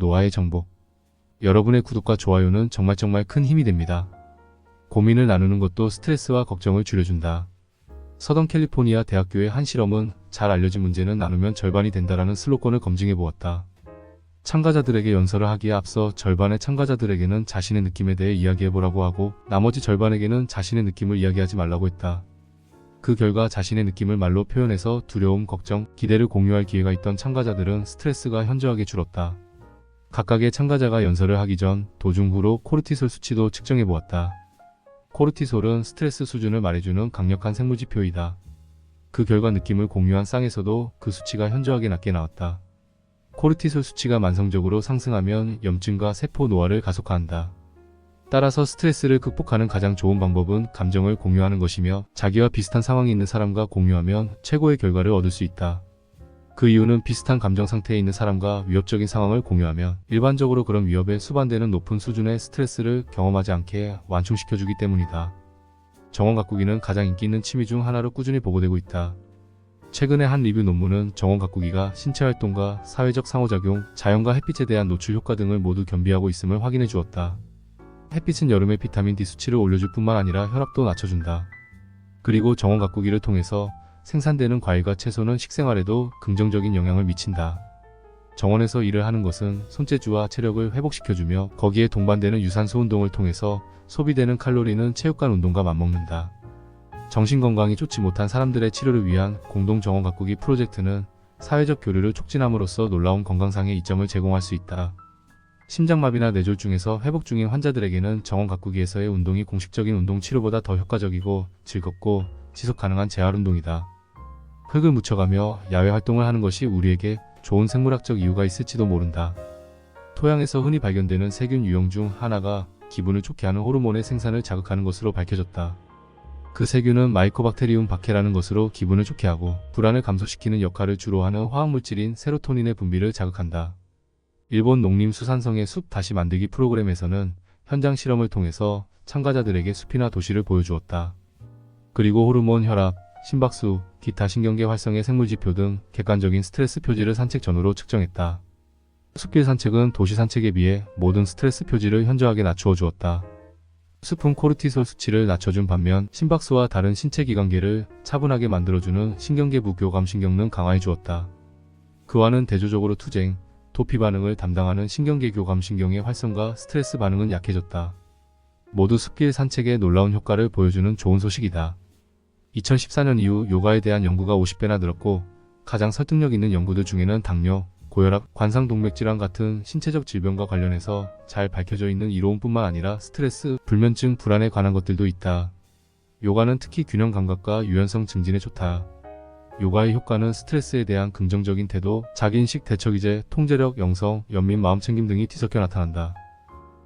노아의 정복. 여러분의 구독과 좋아요는 정말 큰 힘이 됩니다. 고민을 나누는 것도 스트레스와 걱정을 줄여준다. 서던 캘리포니아 대학교의 한 실험은 잘 알려진 문제는 나누면 절반이 된다라는 슬로건을 검증해 보았다. 참가자들에게 연설을 하기에 앞서 절반의 참가자들에게는 자신의 느낌에 대해 이야기해보라고 하고 나머지 절반에게는 자신의 느낌을 이야기하지 말라고 했다. 그 결과 자신의 느낌을 말로 표현해서 두려움, 걱정, 기대를 공유할 기회가 있던 참가자들은 스트레스가 현저하게 줄었다. 각각의 참가자가 연설을 하기 전, 도중 후로 코르티솔 수치도 측정해 보았다. 코르티솔은 스트레스 수준을 말해주는 강력한 생물지표이다. 그 결과 느낌을 공유한 쌍에서도 그 수치가 현저하게 낮게 나왔다. 코르티솔 수치가 만성적으로 상승하면 염증과 세포 노화를 가속화한다. 따라서 스트레스를 극복하는 가장 좋은 방법은 감정을 공유하는 것이며 자기와 비슷한 상황에 있는 사람과 공유하면 최고의 결과를 얻을 수 있다. 그 이유는 비슷한 감정 상태에 있는 사람과 위협적인 상황을 공유하면 일반적으로 그런 위협에 수반되는 높은 수준의 스트레스를 경험하지 않게 완충시켜주기 때문이다. 정원 가꾸기는 가장 인기 있는 취미 중 하나로 꾸준히 보고되고 있다. 최근의 한 리뷰 논문은 정원 가꾸기가 신체 활동과 사회적 상호작용, 자연과 햇빛에 대한 노출 효과 등을 모두 겸비하고 있음을 확인해 주었다. 햇빛은 여름의 비타민 D 수치를 올려줄 뿐만 아니라 혈압도 낮춰준다. 그리고 정원 가꾸기를 통해서 생산되는 과일과 채소는 식생활에도 긍정적인 영향을 미친다. 정원에서 일을 하는 것은 손재주와 체력을 회복시켜주며 거기에 동반되는 유산소 운동을 통해서 소비되는 칼로리는 체육관 운동과 맞먹는다. 정신건강이 좋지 못한 사람들의 치료를 위한 공동 정원 가꾸기 프로젝트는 사회적 교류를 촉진함으로써 놀라운 건강상의 이점을 제공할 수 있다. 심장마비나 뇌졸중에서 회복 중인 환자들에게는 정원 가꾸기에서의 운동이 공식적인 운동 치료보다 더 효과적이고 즐겁고 지속 가능한 재활 운동이다. 흙을 묻혀가며 야외 활동을 하는 것이 우리에게 좋은 생물학적 이유가 있을지도 모른다. 토양에서 흔히 발견되는 세균 유형 중 하나가 기분을 좋게 하는 호르몬의 생산을 자극하는 것으로 밝혀졌다. 그 세균은 마이코박테리움 바케라는 것으로 기분을 좋게 하고 불안을 감소시키는 역할을 주로 하는 화학물질인 세로토닌의 분비를 자극한다. 일본 농림수산성의 숲 다시 만들기 프로그램에서는 현장 실험을 통해서 참가자들에게 숲이나 도시를 보여주었다. 그리고 호르몬, 혈압, 심박수, 기타 신경계 활성의 생물지표 등 객관적인 스트레스 표지를 산책 전후로 측정했다. 숲길 산책은 도시 산책에 비해 모든 스트레스 표지를 현저하게 낮추어 주었다. 숲은 코르티솔 수치를 낮춰준 반면 심박수와 다른 신체 기관계를 차분하게 만들어주는 신경계부 교감신경는 강화해 주었다. 그와는 대조적으로 투쟁, 도피 반응을 담당하는 신경계 교감신경의 활성과 스트레스 반응은 약해졌다. 모두 숲길 산책의 놀라운 효과를 보여주는 좋은 소식이다. 2014년 이후 요가에 대한 연구가 50배나 늘었고 가장 설득력 있는 연구들 중에는 당뇨, 고혈압, 관상동맥질환 같은 신체적 질병과 관련해서 잘 밝혀져 있는 이로움뿐만 아니라 스트레스, 불면증, 불안에 관한 것들도 있다. 요가는 특히 균형 감각과 유연성 증진에 좋다. 요가의 효과는 스트레스에 대한 긍정적인 태도, 자기인식, 대처기제, 통제력, 영성, 연민, 마음챙김 등이 뒤섞여 나타난다.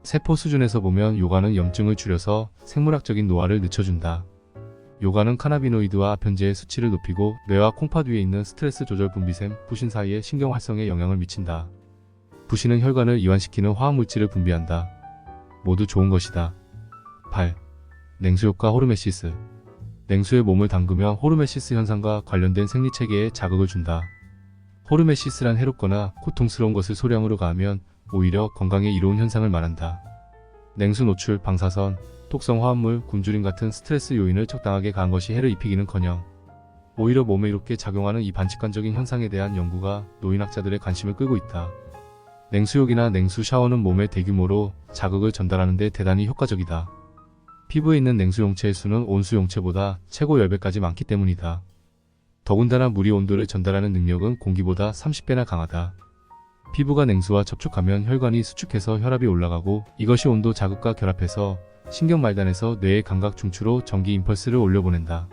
세포 수준에서 보면 요가는 염증을 줄여서 생물학적인 노화를 늦춰준다. 요가는 카나비노이드와 아편제의 수치를 높이고 뇌와 콩팥 위에 있는 스트레스 조절 분비샘, 부신 사이의 신경 활성에 영향을 미친다. 부신은 혈관을 이완시키는 화학물질을 분비한다. 모두 좋은 것이다. 8. 냉수효과 호르메시스. 냉수에 몸을 담그면 호르메시스 현상과 관련된 생리체계에 자극을 준다. 호르메시스란 해롭거나 고통스러운 것을 소량으로 가하면 오히려 건강에 이로운 현상을 말한다. 냉수 노출, 방사선, 독성 화합물, 굶주림 같은 스트레스 요인을 적당하게 가한 것이 해를 입히기는커녕 오히려 몸에 이롭게 작용하는 이 반직관적인 현상에 대한 연구가 노인학자들의 관심을 끌고 있다. 냉수욕이나 냉수 샤워는 몸에 대규모로 자극을 전달하는 데 대단히 효과적이다. 피부에 있는 냉수용체의 수는 온수용체보다 최고 10배까지 많기 때문이다. 더군다나 물이 온도를 전달하는 능력은 공기보다 30배나 강하다. 피부가 냉수와 접촉하면 혈관이 수축해서 혈압이 올라가고 이것이 온도 자극과 결합해서 신경말단에서 뇌의 감각 중추로 전기 임펄스를 올려보낸다.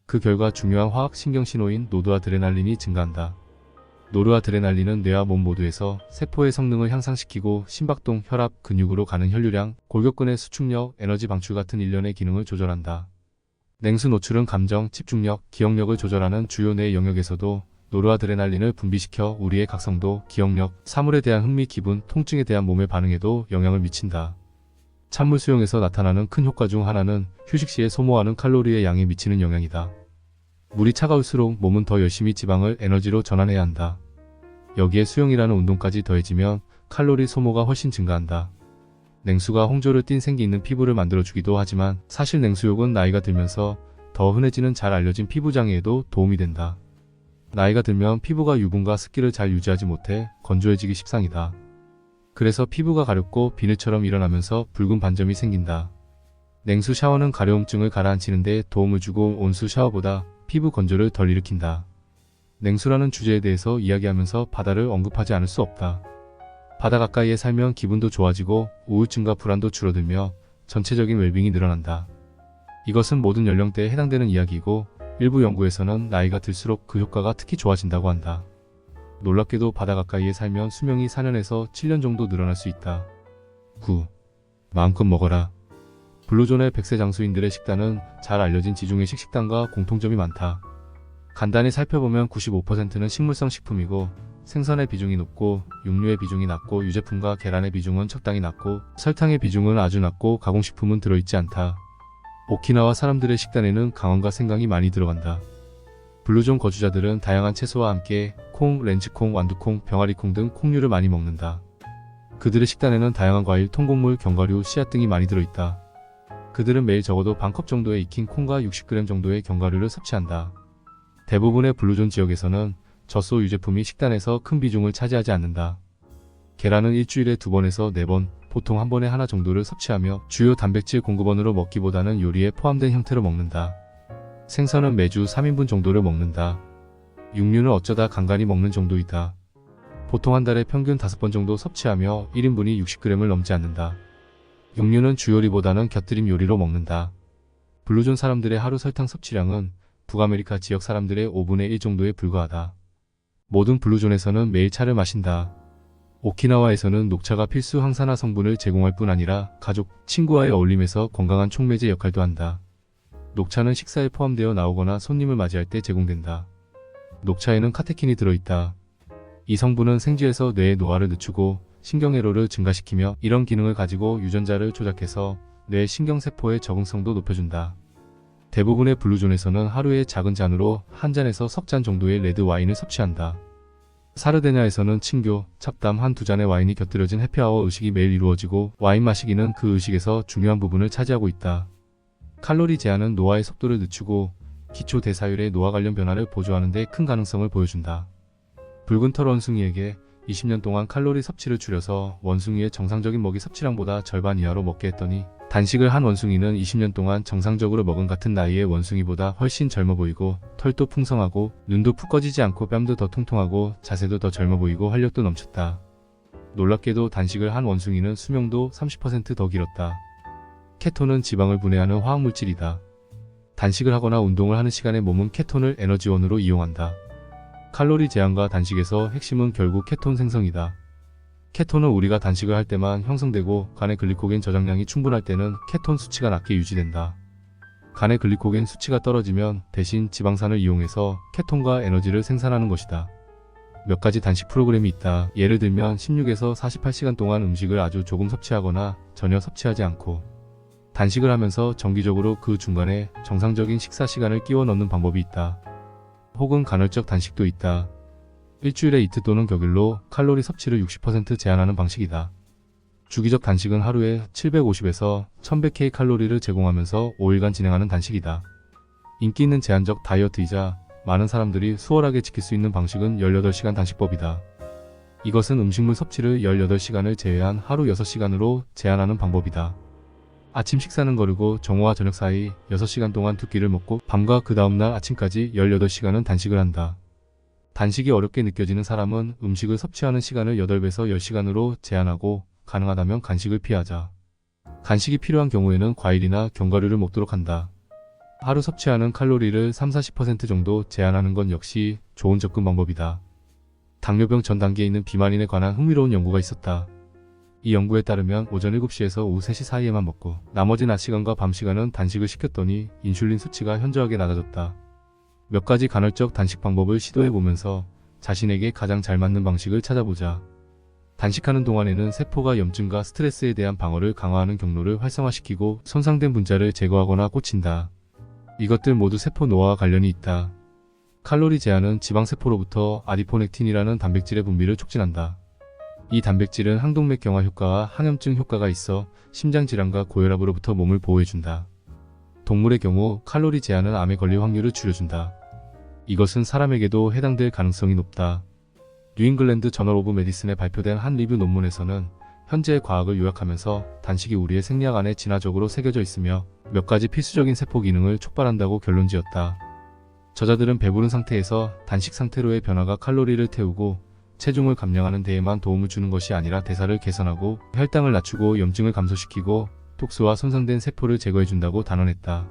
그 결과 중요한 화학 신경신호인 노르아드레날린이 증가한다. 노르아드레날린은 뇌와 몸 모두에서 세포의 성능을 향상시키고 심박동, 혈압, 근육으로 가는 혈류량, 골격근의 수축력, 에너지 방출 같은 일련의 기능을 조절한다. 냉수 노출은 감정, 집중력, 기억력을 조절하는 주요 뇌 영역에서도 노르아드레날린을 분비시켜 우리의 각성도, 기억력, 사물에 대한 흥미, 기분, 통증에 대한 몸의 반응에도 영향을 미친다. 찬물 수용에서 나타나는 큰 효과 중 하나는 휴식 시에 소모하는 칼로리의 양에 미치는 영향이다. 물이 차가울수록 몸은 더 열심히 지방을 에너지로 전환해야 한다. 여기에 수영이라는 운동까지 더해지면 칼로리 소모가 훨씬 증가한다. 냉수가 홍조를 띤 생기 있는 피부를 만들어주기도 하지만 사실 냉수욕은 나이가 들면서 더 흔해지는 잘 알려진 피부 장애에도 도움이 된다. 나이가 들면 피부가 유분과 습기를 잘 유지하지 못해 건조해지기 십상이다. 그래서 피부가 가렵고 비늘처럼 일어나면서 붉은 반점이 생긴다. 냉수 샤워는 가려움증을 가라앉히는 데 도움을 주고 온수 샤워보다 피부 건조를 덜 일으킨다. 냉수라는 주제에 대해서 이야기하면서 바다를 언급하지 않을 수 없다. 바다 가까이에 살면 기분도 좋아지고 우울증과 불안도 줄어들며 전체적인 웰빙이 늘어난다. 이것은 모든 연령대에 해당되는 이야기이고 일부 연구에서는 나이가 들수록 그 효과가 특히 좋아진다고 한다. 놀랍게도 바다 가까이에 살면 수명이 4년에서 7년 정도 늘어날 수 있다. 9. 마음껏 먹어라. 블루존의 100세 장수인들의 식단은 잘 알려진 지중해식 식단과 공통점이 많다. 간단히 살펴보면 95%는 식물성 식품이고 생선의 비중이 높고 육류의 비중이 낮고 유제품과 계란의 비중은 적당히 낮고 설탕의 비중은 아주 낮고 가공식품은 들어있지 않다. 오키나와 사람들의 식단에는 강황과 생강이 많이 들어간다. 블루존 거주자들은 다양한 채소와 함께 콩, 렌치콩, 완두콩, 병아리콩 등 콩류를 많이 먹는다. 그들의 식단에는 다양한 과일, 통곡물, 견과류, 씨앗 등이 많이 들어있다. 그들은 매일 적어도 반컵 정도의 익힌 콩과 60g 정도의 견과류를 섭취한다. 대부분의 블루존 지역에서는 젖소 유제품이 식단에서 큰 비중을 차지하지 않는다. 계란은 일주일에 2번에서 4번, 보통 한 번에 하나 정도를 섭취하며 주요 단백질 공급원으로 먹기보다는 요리에 포함된 형태로 먹는다. 생선은 매주 3인분 정도를 먹는다. 육류는 어쩌다 간간히 먹는 정도이다. 보통 한 달에 평균 5번 정도 섭취하며 1인분이 60g을 넘지 않는다. 육류는 주요리보다는 곁들임 요리로 먹는다. 블루존 사람들의 하루 설탕 섭취량은 북아메리카 지역 사람들의 5분의 1 정도에 불과하다. 모든 블루존에서는 매일 차를 마신다. 오키나와에서는 녹차가 필수 항산화 성분을 제공할 뿐 아니라 가족, 친구와의 어울림에서 건강한 촉매제 역할도 한다. 녹차는 식사에 포함되어 나오거나 손님을 맞이할 때 제공된다. 녹차에는 카테킨이 들어있다. 이 성분은 생쥐에서 뇌의 노화를 늦추고 신경회로를 증가시키며 이런 기능을 가지고 유전자를 조작해서 뇌 신경세포의 적응성도 높여준다. 대부분의 블루존에서는 하루에 작은 잔으로 한 잔에서 석 잔 정도의 레드 와인을 섭취한다. 사르데냐에서는 친교, 찹담 한 2잔의 와인이 곁들여진 해피아워 의식이 매일 이루어지고 와인 마시기는 그 의식에서 중요한 부분을 차지하고 있다. 칼로리 제한은 노화의 속도를 늦추고 기초 대사율의 노화 관련 변화를 보조하는 데 큰 가능성을 보여준다. 붉은 털 원숭이에게 20년 동안 칼로리 섭취를 줄여서 원숭이의 정상적인 먹이 섭취량보다 절반 이하로 먹게 했더니 단식을 한 원숭이는 20년 동안 정상적으로 먹은 같은 나이의 원숭이보다 훨씬 젊어 보이고 털도 풍성하고 눈도 푹 꺼지지 않고 뺨도 더 통통하고 자세도 더 젊어 보이고 활력도 넘쳤다. 놀랍게도 단식을 한 원숭이는 수명도 30% 더 길었다. 케톤은 지방을 분해하는 화학물질이다. 단식을 하거나 운동을 하는 시간에 몸은 케톤을 에너지원으로 이용한다. 칼로리 제한과 단식에서 핵심은 결국 케톤 생성이다. 케톤은 우리가 단식을 할 때만 형성되고 간의 글리코겐 저장량이 충분할 때는 케톤 수치가 낮게 유지된다. 간의 글리코겐 수치가 떨어지면 대신 지방산을 이용해서 케톤과 에너지를 생산하는 것이다. 몇 가지 단식 프로그램이 있다. 예를 들면 16에서 48시간 동안 음식을 아주 조금 섭취하거나 전혀 섭취하지 않고 단식을 하면서 정기적으로 그 중간에 정상적인 식사 시간을 끼워 넣는 방법이 있다. 혹은 간헐적 단식도 있다. 일주일에 이틀 또는 격일로 칼로리 섭취를 60% 제한하는 방식이다. 주기적 단식은 하루에 750에서 1100K 칼로리를 제공하면서 5일간 진행하는 단식이다. 인기 있는 제한적 다이어트이자 많은 사람들이 수월하게 지킬 수 있는 방식은 18시간 단식법이다. 이것은 음식물 섭취를 18시간을 제외한 하루 6시간으로 제한하는 방법이다. 아침 식사는 거르고 정오와 저녁 사이 6시간 동안 2끼를 먹고 밤과 그 다음날 아침까지 18시간은 단식을 한다. 단식이 어렵게 느껴지는 사람은 음식을 섭취하는 시간을 8배에서 10시간으로 제한하고 가능하다면 간식을 피하자. 간식이 필요한 경우에는 과일이나 견과류를 먹도록 한다. 하루 섭취하는 칼로리를 30-40% 정도 제한하는 건 역시 좋은 접근 방법이다. 당뇨병 전 단계에 있는 비만인에 관한 흥미로운 연구가 있었다. 이 연구에 따르면 오전 7시에서 오후 3시 사이에만 먹고 나머지 낮 시간과 밤 시간은 단식을 시켰더니 인슐린 수치가 현저하게 낮아졌다. 몇 가지 간헐적 단식 방법을 시도해보면서 자신에게 가장 잘 맞는 방식을 찾아보자. 단식하는 동안에는 세포가 염증과 스트레스에 대한 방어를 강화하는 경로를 활성화시키고 손상된 분자를 제거하거나 고친다. 이것들 모두 세포 노화와 관련이 있다. 칼로리 제한은 지방세포로부터 아디포넥틴이라는 단백질의 분비를 촉진한다. 이 단백질은 항동맥 경화 효과와 항염증 효과가 있어 심장질환과 고혈압으로부터 몸을 보호해준다. 동물의 경우 칼로리 제한은 암에 걸릴 확률을 줄여준다. 이것은 사람에게도 해당될 가능성이 높다. 뉴잉글랜드 저널 오브 메디슨에 발표된 한 리뷰 논문에서는 현재의 과학을 요약하면서 단식이 우리의 생리학 안에 진화적으로 새겨져 있으며 몇 가지 필수적인 세포 기능을 촉발한다고 결론지었다. 저자들은 배부른 상태에서 단식 상태로의 변화가 칼로리를 태우고 체중을 감량하는 데에만 도움을 주는 것이 아니라 대사를 개선하고 혈당을 낮추고 염증을 감소시키고 독소와 손상된 세포를 제거해준다고 단언했다.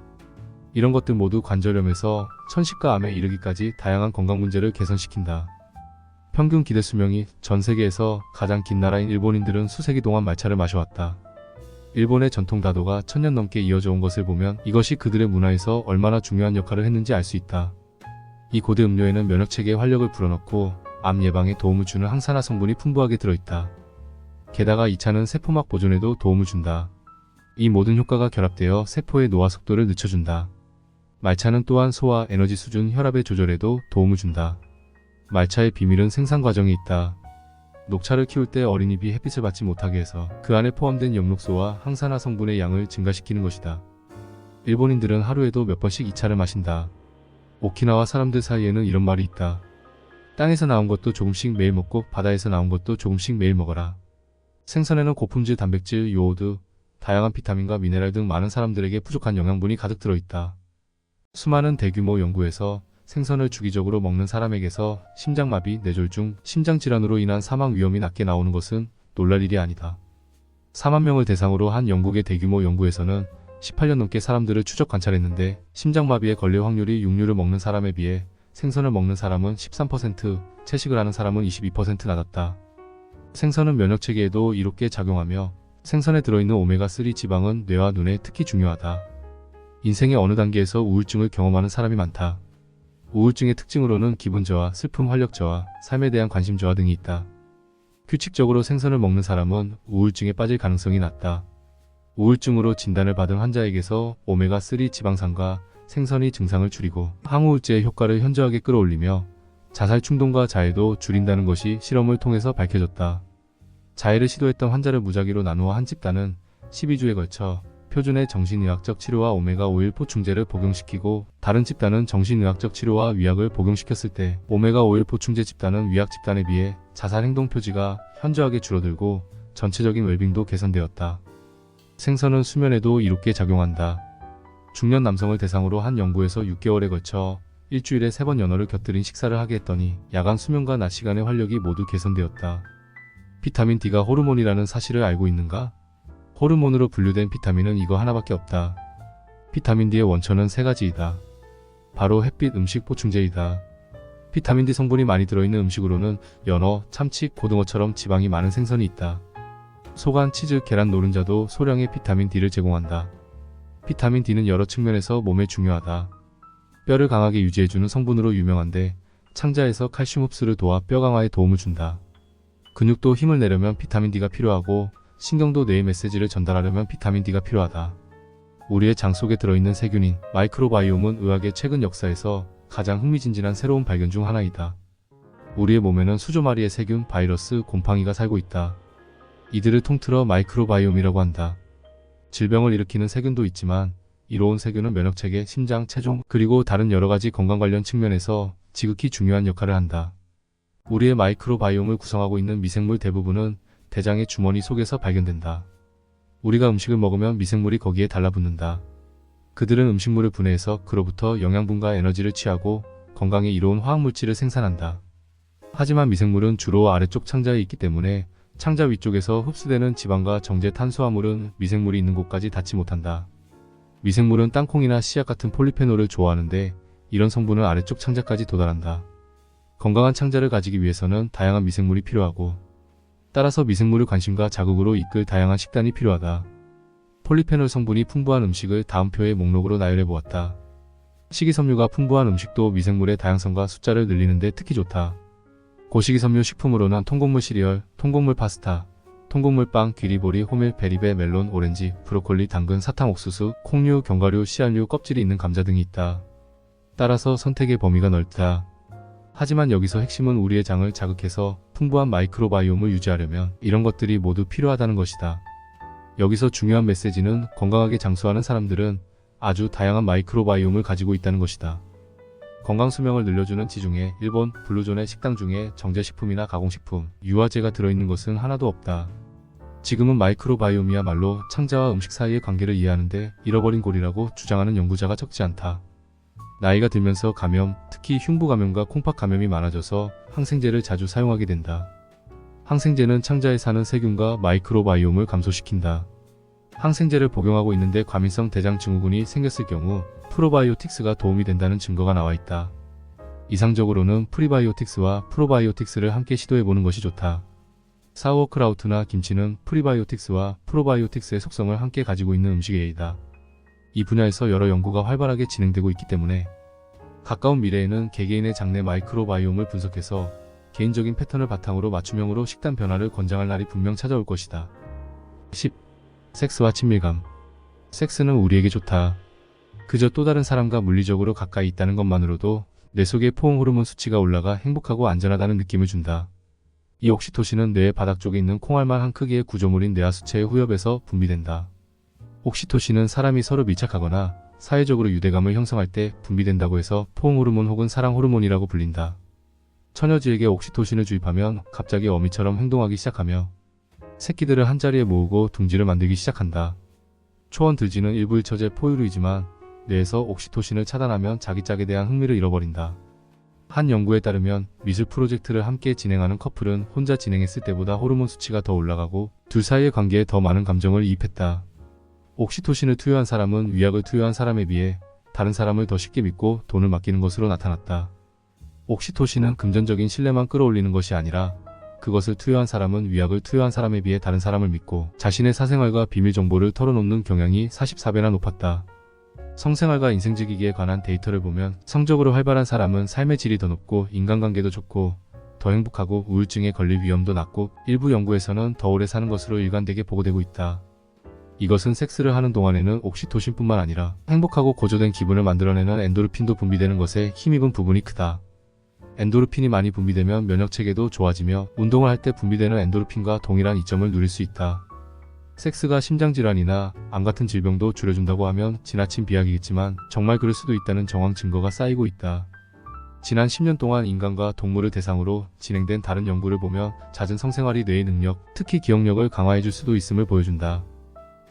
이런 것들 모두 관절염에서 천식과 암에 이르기까지 다양한 건강 문제를 개선시킨다. 평균 기대 수명이 전 세계에서 가장 긴 나라인 일본인들은 수세기 동안 말차를 마셔왔다. 일본의 전통 다도가 1000년 넘게 이어져 온 것을 보면 이것이 그들의 문화에서 얼마나 중요한 역할을 했는지 알 수 있다. 이 고대 음료에는 면역체계에 활력을 불어넣고 암 예방에 도움을 주는 항산화 성분이 풍부하게 들어있다. 게다가 이 차는 세포막 보존에도 도움을 준다. 이 모든 효과가 결합되어 세포의 노화 속도를 늦춰준다. 말차는 또한 소화, 에너지 수준, 혈압의 조절에도 도움을 준다. 말차의 비밀은 생산 과정에 있다. 녹차를 키울 때 어린잎이 햇빛을 받지 못하게 해서 그 안에 포함된 엽록소와 항산화 성분의 양을 증가시키는 것이다. 일본인들은 하루에도 몇 번씩 이 차를 마신다. 오키나와 사람들 사이에는 이런 말이 있다. 땅에서 나온 것도 조금씩 매일 먹고 바다에서 나온 것도 조금씩 매일 먹어라. 생선에는 고품질 단백질, 요오드, 다양한 비타민과 미네랄 등 많은 사람들에게 부족한 영양분이 가득 들어있다. 수많은 대규모 연구에서 생선을 주기적으로 먹는 사람에게서 심장마비, 뇌졸중, 심장질환으로 인한 사망 위험이 낮게 나오는 것은 놀랄 일이 아니다. 4만 명을 대상으로 한 영국의 대규모 연구에서는 18년 넘게 사람들을 추적 관찰했는데 심장마비에 걸릴 확률이 육류를 먹는 사람에 비해 생선을 먹는 사람은 13%, 채식을 하는 사람은 22% 낮았다. 생선은 면역체계에도 이롭게 작용하며 생선에 들어있는 오메가3 지방은 뇌와 눈에 특히 중요하다. 인생의 어느 단계에서 우울증을 경험하는 사람이 많다. 우울증의 특징으로는 기분 저하, 슬픔, 활력 저하, 삶에 대한 관심 저하 등이 있다. 규칙적으로 생선을 먹는 사람은 우울증에 빠질 가능성이 낮다. 우울증으로 진단을 받은 환자에게서 오메가3 지방산과 생선이 증상을 줄이고 항우울제의 효과를 현저하게 끌어올리며 자살 충동과 자해도 줄인다는 것이 실험을 통해서 밝혀졌다. 자해를 시도했던 환자를 무작위로 나누어 한 집단은 12주에 걸쳐 표준의 정신의학적 치료와 오메가5일 보충제를 복용시키고 다른 집단은 정신의학적 치료와 위약을 복용시켰을 때 오메가5일 보충제 집단은 위약 집단에 비해 자살 행동 표지가 현저하게 줄어들고 전체적인 웰빙도 개선되었다. 생선은 수면에도 이롭게 작용한다. 중년 남성을 대상으로 한 연구에서 6개월에 걸쳐 일주일에 3번 연어를 곁들인 식사를 하게 했더니 야간 수면과 낮 시간의 활력이 모두 개선되었다. 비타민 D가 호르몬이라는 사실을 알고 있는가? 호르몬으로 분류된 비타민은 이거 하나밖에 없다. 비타민 D의 원천은 3가지이다. 바로 햇빛, 음식, 보충제이다. 비타민 D 성분이 많이 들어있는 음식으로는 연어, 참치, 고등어처럼 지방이 많은 생선이 있다. 소간, 치즈, 계란, 노른자도 소량의 비타민 D를 제공한다. 비타민 D는 여러 측면에서 몸에 중요하다. 뼈를 강하게 유지해주는 성분으로 유명한데 창자에서 칼슘 흡수를 도와 뼈 강화에 도움을 준다. 근육도 힘을 내려면 비타민 D가 필요하고 신경도 뇌의 메시지를 전달하려면 비타민 D가 필요하다. 우리의 장 속에 들어있는 세균인 마이크로바이옴은 의학의 최근 역사에서 가장 흥미진진한 새로운 발견 중 하나이다. 우리의 몸에는 수조 마리의 세균, 바이러스, 곰팡이가 살고 있다. 이들을 통틀어 마이크로바이옴이라고 한다. 질병을 일으키는 세균도 있지만 이로운 세균은 면역체계, 심장, 체중, 그리고 다른 여러가지 건강 관련 측면에서 지극히 중요한 역할을 한다. 우리의 마이크로바이옴을 구성하고 있는 미생물 대부분은 대장의 주머니 속에서 발견된다. 우리가 음식을 먹으면 미생물이 거기에 달라붙는다. 그들은 음식물을 분해해서 그로부터 영양분과 에너지를 취하고 건강에 이로운 화학물질을 생산한다. 하지만 미생물은 주로 아래쪽 창자에 있기 때문에 창자 위쪽에서 흡수되는 지방과 정제 탄수화물은 미생물이 있는 곳까지 닿지 못한다. 미생물은 땅콩이나 씨앗 같은 폴리페놀을 좋아하는데 이런 성분은 아래쪽 창자까지 도달한다. 건강한 창자를 가지기 위해서는 다양한 미생물이 필요하고 따라서 미생물을 관심과 자극으로 이끌 다양한 식단이 필요하다. 폴리페놀 성분이 풍부한 음식을 다음 표의 목록으로 나열해 보았다. 식이섬유가 풍부한 음식도 미생물의 다양성과 숫자를 늘리는 데 특히 좋다. 고식이섬유 식품으로는 통곡물 시리얼, 통곡물 파스타, 통곡물 빵, 귀리보리, 호밀, 베리베, 멜론, 오렌지, 브로콜리, 당근, 사탕, 옥수수, 콩류, 견과류, 씨앗류, 껍질이 있는 감자 등이 있다. 따라서 선택의 범위가 넓다. 하지만 여기서 핵심은 우리의 장을 자극해서 풍부한 마이크로바이옴을 유지하려면 이런 것들이 모두 필요하다는 것이다. 여기서 중요한 메시지는 건강하게 장수하는 사람들은 아주 다양한 마이크로바이옴을 가지고 있다는 것이다. 건강 수명을 늘려주는 지중해, 일본, 블루존의 식당 중에 정제식품이나 가공식품, 유화제가 들어있는 것은 하나도 없다. 지금은 마이크로바이옴이야말로 창자와 음식 사이의 관계를 이해하는데 잃어버린 고리라고 주장하는 연구자가 적지 않다. 나이가 들면서 감염, 특히 흉부 감염과 콩팥 감염이 많아져서 항생제를 자주 사용하게 된다. 항생제는 창자에 사는 세균과 마이크로바이옴을 감소시킨다. 항생제를 복용하고 있는데 과민성 대장 증후군이 생겼을 경우 프로바이오틱스가 도움이 된다는 증거가 나와 있다. 이상적으로는 프리바이오틱스와 프로바이오틱스를 함께 시도해보는 것이 좋다. 사우어크라우트나 김치는 프리바이오틱스와 프로바이오틱스의 속성을 함께 가지고 있는 음식의 예이다. 이 분야에서 여러 연구가 활발하게 진행되고 있기 때문에 가까운 미래에는 개개인의 장내 마이크로바이옴을 분석해서 개인적인 패턴을 바탕으로 맞춤형으로 식단 변화를 권장할 날이 분명 찾아올 것이다. 10. 섹스와 친밀감. 섹스는 우리에게 좋다. 그저 또 다른 사람과 물리적으로 가까이 있다는 것만으로도 뇌 속의 포옹 호르몬 수치가 올라가 행복하고 안전하다는 느낌을 준다. 이 옥시토신은 뇌의 바닥 쪽에 있는 콩알만 한 크기의 구조물인 뇌하수체의 후엽에서 분비된다. 옥시토신은 사람이 서로 밀착하거나 사회적으로 유대감을 형성할 때 분비된다고 해서 포옹 호르몬 혹은 사랑 호르몬이라고 불린다. 처녀지에게 옥시토신을 주입하면 갑자기 어미처럼 행동하기 시작하며 새끼들을 한자리에 모으고 둥지를 만들기 시작한다. 초원 들쥐는 일부 일처제 포유류이지만 뇌에서 옥시토신을 차단하면 자기 짝에 대한 흥미를 잃어버린다. 한 연구에 따르면 미술 프로젝트를 함께 진행하는 커플은 혼자 진행했을 때보다 호르몬 수치가 더 올라가고 둘 사이의 관계에 더 많은 감정을 이입했다. 옥시토신을 투여한 사람은 위약을 투여한 사람에 비해 다른 사람을 더 쉽게 믿고 돈을 맡기는 것으로 나타났다. 옥시토신은 금전적인 신뢰만 끌어올리는 것이 아니라 그것을 투여한 사람은 위약을 투여한 사람에 비해 다른 사람을 믿고 자신의 사생활과 비밀 정보를 털어놓는 경향이 44배나 높았다. 성생활과 인생즐기기에 관한 데이터를 보면 성적으로 활발한 사람은 삶의 질이 더 높고 인간관계도 좋고 더 행복하고 우울증에 걸릴 위험도 낮고 일부 연구에서는 더 오래 사는 것으로 일관되게 보고되고 있다. 이것은 섹스를 하는 동안에는 옥시토신뿐만 아니라 행복하고 고조된 기분을 만들어내는 엔도르핀도 분비되는 것에 힘입은 부분이 크다. 엔도르핀이 많이 분비되면 면역체계도 좋아지며 운동을 할 때 분비되는 엔도르핀과 동일한 이점을 누릴 수 있다. 섹스가 심장질환이나 암 같은 질병도 줄여준다고 하면 지나친 비약이겠지만 정말 그럴 수도 있다는 정황 증거가 쌓이고 있다. 지난 10년 동안 인간과 동물을 대상으로 진행된 다른 연구를 보면 잦은 성생활이 뇌의 능력, 특히 기억력을 강화해줄 수도 있음을 보여준다.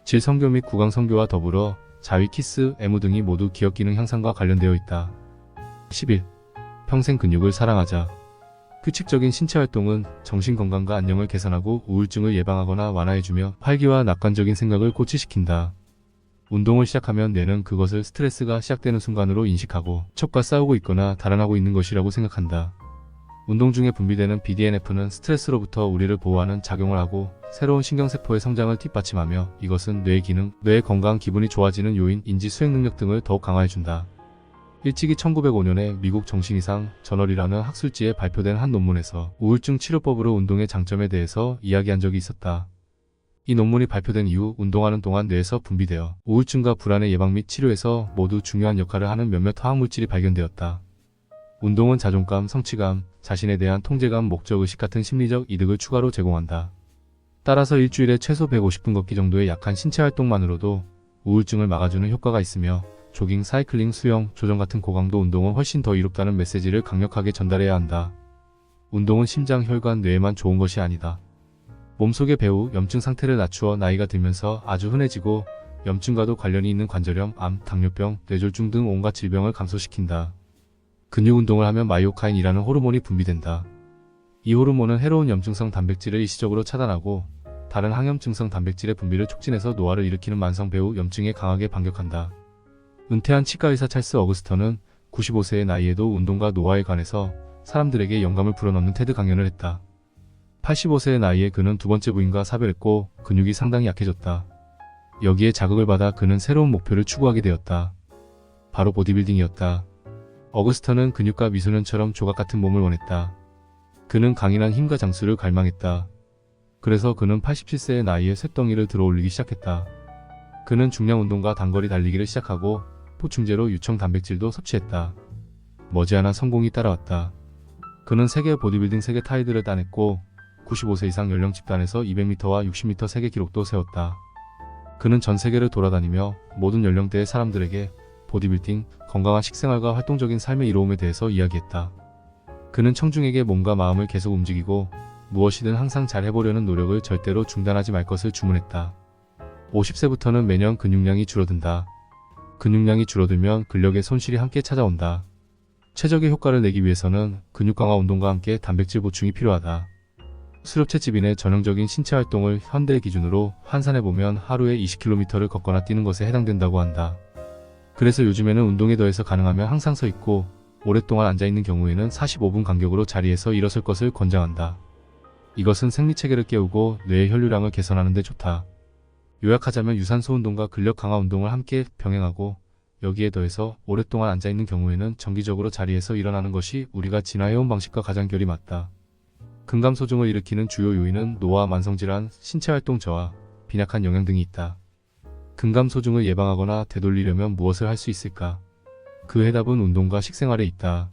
질성교 및 구강성교와 더불어 자위, 키스, 애무 등이 모두 기억 기능 향상과 관련되어 있다. 11. 평생 근육을 사랑하자. 규칙적인 신체 활동은 정신건강과 안녕을 개선하고 우울증을 예방하거나 완화해주며 활기와 낙관적인 생각을 고취시킨다. 운동을 시작하면 뇌는 그것을 스트레스가 시작되는 순간으로 인식하고 척과 싸우고 있거나 달아나고 있는 것이라고 생각한다. 운동 중에 분비되는 BDNF는 스트레스로부터 우리를 보호하는 작용을 하고 새로운 신경세포의 성장을 뒷받침하며 이것은 뇌의 기능, 뇌의 건강, 기분이 좋아지는 요인, 인지 수행 능력 등을 더욱 강화해준다. 일찍이 1905년에 미국 정신이상 저널이라는 학술지에 발표된 한 논문에서 우울증 치료법으로 운동의 장점에 대해서 이야기한 적이 있었다. 이 논문이 발표된 이후 운동하는 동안 뇌에서 분비되어 우울증과 불안의 예방 및 치료에서 모두 중요한 역할을 하는 몇몇 화학물질이 발견되었다. 운동은 자존감, 성취감, 자신에 대한 통제감, 목적의식 같은 심리적 이득을 추가로 제공한다. 따라서 일주일에 최소 150분 걷기 정도의 약한 신체 활동만으로도 우울증을 막아주는 효과가 있으며 조깅, 사이클링, 수영, 조정 같은 고강도 운동은 훨씬 더 이롭다는 메시지를 강력하게 전달해야 한다. 운동은 심장, 혈관, 뇌에만 좋은 것이 아니다. 몸속의 배우, 염증 상태를 낮추어 나이가 들면서 아주 흔해지고 염증과도 관련이 있는 관절염, 암, 당뇨병, 뇌졸중 등 온갖 질병을 감소시킨다. 근육 운동을 하면 마이오카인이라는 호르몬이 분비된다. 이 호르몬은 해로운 염증성 단백질을 일시적으로 차단하고 다른 항염증성 단백질의 분비를 촉진해서 노화를 일으키는 만성 배우 염증에 강하게 반격한다. 은퇴한 치과의사 찰스 어거스턴은 95세의 나이에도 운동과 노화에 관해서 사람들에게 영감을 불어넣는 테드 강연을 했다. 85세의 나이에 그는 두 번째 부인과 사별했고 근육이 상당히 약해졌다. 여기에 자극을 받아 그는 새로운 목표를 추구하게 되었다. 바로 보디빌딩이었다. 어거스턴은 근육과 미소년처럼 조각 같은 몸을 원했다. 그는 강인한 힘과 장수를 갈망했다. 그래서 그는 87세의 나이에 쇳덩이를 들어 올리기 시작했다. 그는 중량 운동과 단거리 달리기를 시작하고 보충제로 유청 단백질도 섭취했다. 머지않아 성공이 따라왔다. 그는 세계 보디빌딩 세계 타이틀을 따냈고 95세 이상 연령 집단에서 200m와 60m 세계 기록도 세웠다. 그는 전 세계를 돌아다니며 모든 연령대의 사람들에게 보디빌딩, 건강한 식생활과 활동적인 삶의 이로움에 대해서 이야기했다. 그는 청중에게 몸과 마음을 계속 움직이고 무엇이든 항상 잘 해보려는 노력을 절대로 중단하지 말 것을 주문했다. 50세부터는 매년 근육량이 줄어든다. 근육량이 줄어들면 근력의 손실이 함께 찾아온다. 최적의 효과를 내기 위해서는 근육 강화 운동과 함께 단백질 보충이 필요하다. 수렵채 지빈의 전형적인 신체 활동을 현대 기준으로 환산해보면 하루에 20km를 걷거나 뛰는 것에 해당된다고 한다. 그래서 요즘에는 운동에 더해서 가능하면 항상 서 있고 오랫동안 앉아있는 경우에는 45분 간격으로 자리에서 일어설 것을 권장한다. 이것은 생리체계를 깨우고 뇌의 혈류량을 개선하는 데 좋다. 요약하자면 유산소 운동과 근력 강화 운동을 함께 병행하고 여기에 더해서 오랫동안 앉아있는 경우에는 정기적으로 자리에서 일어나는 것이 우리가 진화해온 방식과 가장 결이 맞다. 근감소증을 일으키는 주요 요인은 노화, 만성질환, 신체활동 저하, 빈약한 영양 등이 있다. 근감소증을 예방하거나 되돌리려면 무엇을 할 수 있을까? 그 해답은 운동과 식생활에 있다.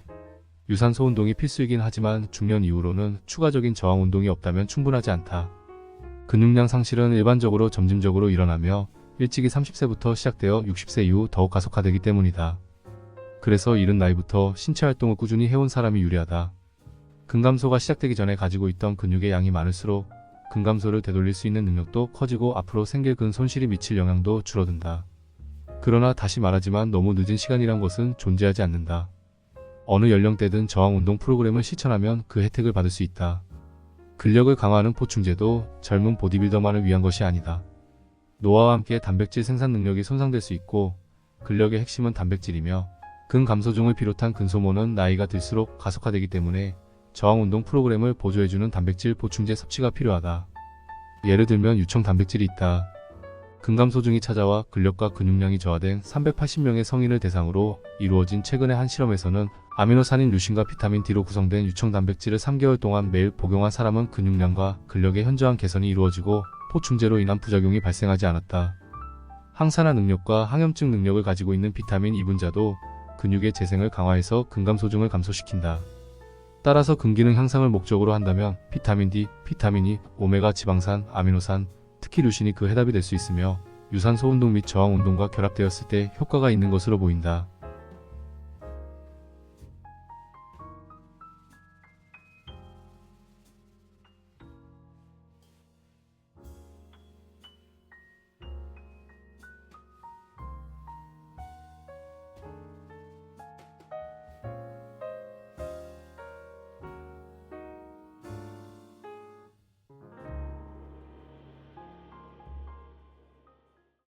유산소 운동이 필수이긴 하지만 중년 이후로는 추가적인 저항 운동이 없다면 충분하지 않다. 근육량 상실은 일반적으로 점진적으로 일어나며 일찍이 30세부터 시작되어 60세 이후 더욱 가속화되기 때문이다. 그래서 이른 나이부터 신체 활동을 꾸준히 해온 사람이 유리하다. 근감소가 시작되기 전에 가지고 있던 근육의 양이 많을수록 근감소를 되돌릴 수 있는 능력도 커지고 앞으로 생길 근 손실이 미칠 영향도 줄어든다. 그러나 다시 말하지만 너무 늦은 시간이란 것은 존재하지 않는다. 어느 연령대든 저항 운동 프로그램을 실천하면 그 혜택을 받을 수 있다. 근력을 강화하는 보충제도 젊은 보디빌더만을 위한 것이 아니다. 노화와 함께 단백질 생산 능력이 손상될 수 있고 근력의 핵심은 단백질이며 근감소증을 비롯한 근소모는 나이가 들수록 가속화되기 때문에 저항운동 프로그램을 보조해주는 단백질 보충제 섭취가 필요하다. 예를 들면 유청 단백질이 있다. 근감소증이 찾아와 근력과 근육량이 저하된 380명의 성인을 대상으로 이루어진 최근의 한 실험에서는 아미노산인 류신과 비타민 D로 구성된 유청 단백질을 3개월 동안 매일 복용한 사람은 근육량과 근력의 현저한 개선이 이루어지고 보충제로 인한 부작용이 발생하지 않았다. 항산화 능력과 항염증 능력을 가지고 있는 비타민 E 분자도 근육의 재생을 강화해서 근감소증을 감소시킨다. 따라서 근기능 향상을 목적으로 한다면 비타민 D, 비타민 E, 오메가 지방산, 아미노산, 특히 류신이 그 해답이 될 수 있으며 유산소 운동 및 저항 운동과 결합되었을 때 효과가 있는 것으로 보인다.